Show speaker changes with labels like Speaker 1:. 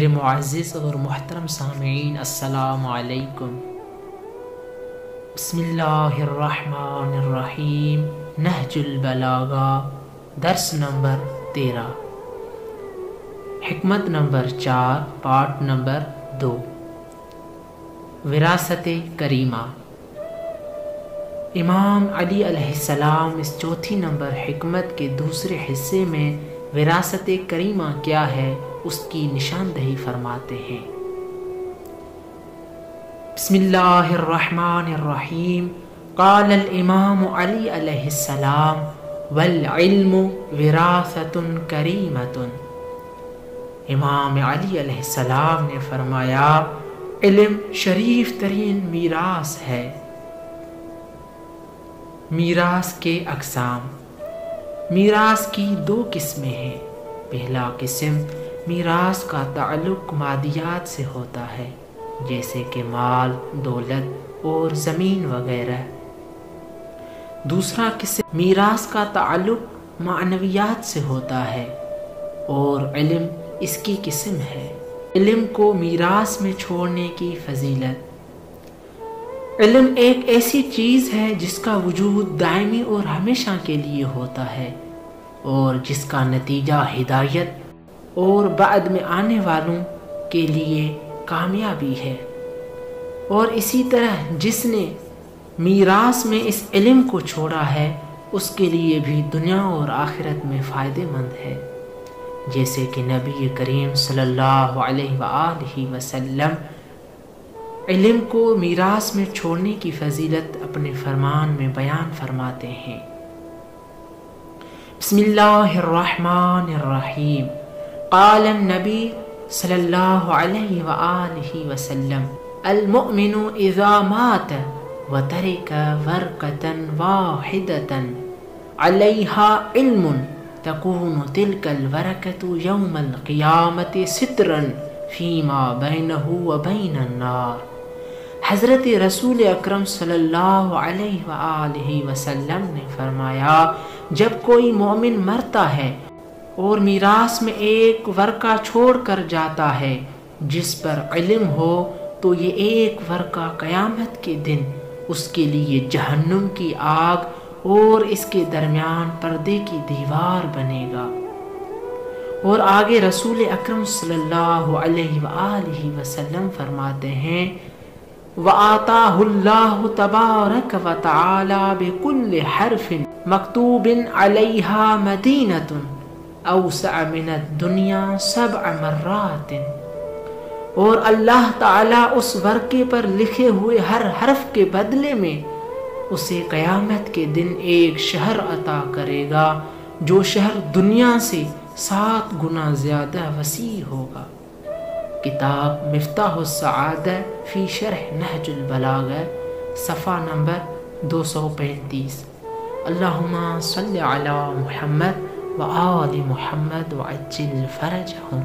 Speaker 1: میرے معزز اور محترم سامعین، السلام علیکم۔ بسم اللہ الرحمن الرحیم۔ نہجل البلاغہ، درس نمبر 13، حکمت نمبر 4، پارٹ نمبر 2، وراثت کریمہ۔ امام علی علیہ السلام اس چوتھی نمبر حکمت کے دوسرے حصے میں وراثت کریمہ کیا ہے اس کی نشاندہی فرماتے ہیں۔ بسم اللہ الرحمن الرحیم۔ قال الامام علی علیہ السلام والعلم وراثۃ کریمۃ۔ امام علی علیہ السلام نے فرمایا علم شریف ترین میراث ہے۔ میراث کے اقسام۔ میراث کی 2 قسمیں ہیں۔ پہلا قسم میراث کا تعلق مادیات سے ہوتا ہے، جیسے کہ مال، دولت اور زمین وغیرہ۔ دوسرا قسم میراث کا تعلق معنویات سے ہوتا ہے، اور علم اس کی قسم ہے۔ علم کو میراث میں چھوڑنے کی فضیلت۔ علم ایک ایسی چیز ہے جس کا وجود دائمی اور ہمیشہ کے لیے ہوتا ہے، اور جس کا نتیجہ ہدایت اور بعد میں آنے والوں کے لیے کامیابی ہے۔ اور اسی طرح جس نے میراث میں اس علم کو چھوڑا ہے اس کے لیے بھی دنیا اور آخرت میں فائدہ مند ہے، جیسے کہ نبی کریم صلی اللہ علیہ وآلہ وسلم علم کو میراث میں چھوڑنے کی فضیلت اپنے فرمان میں بیان فرماتے ہیں۔ بسم اللہ الرحمن الرحیم۔ قال النبی صلی اللہ علیہ وآلہ وسلم المؤمن اذا مات وترک ورقة واحدة علیها علم تكون تلك الورقة يوم القيامة سترا فيما بينه وبين النار۔ حضرت رسول اکرم صلی اللہ علیہ وآلہ وسلم نے فرمایا جب کوئی مومن مرتا ہے اور میراث میں ایک ورقہ چھوڑ کر جاتا ہے جس پر علم ہو، تو یہ ایک ورقہ قیامت کے دن اس کے لیے جہنم کی آگ اور اس کے درمیان پردے کی دیوار بنے گا۔ اور آگے رسول اکرم صلی اللہ علیہ وآلہ وسلم فرماتے ہیں وَآتَاهُ اللَّهُ تَبَارَكَ وَتَعَالَى بِكُلِّ حَرْفٍ مَكْتُوبٍ عَلَيْهَا مَدِينَةٌ أَوْسَعَ مِنَ الدُّنْيَا 7 مرات۔ اور اللہ تعالیٰ اس ورقے پر لکھے ہوئے ہر حرف کے بدلے میں اسے قیامت کے دن ایک شہر عطا کرے گا جو شہر دنیا سے 7 گنا زیادہ وسیع ہوگا۔ کتاب مفتاح السعادہ فی شرح نہج البلاغہ، صفحہ نمبر 235۔ اللہم صلی علی محمد وآل محمد وعجل فرجہم۔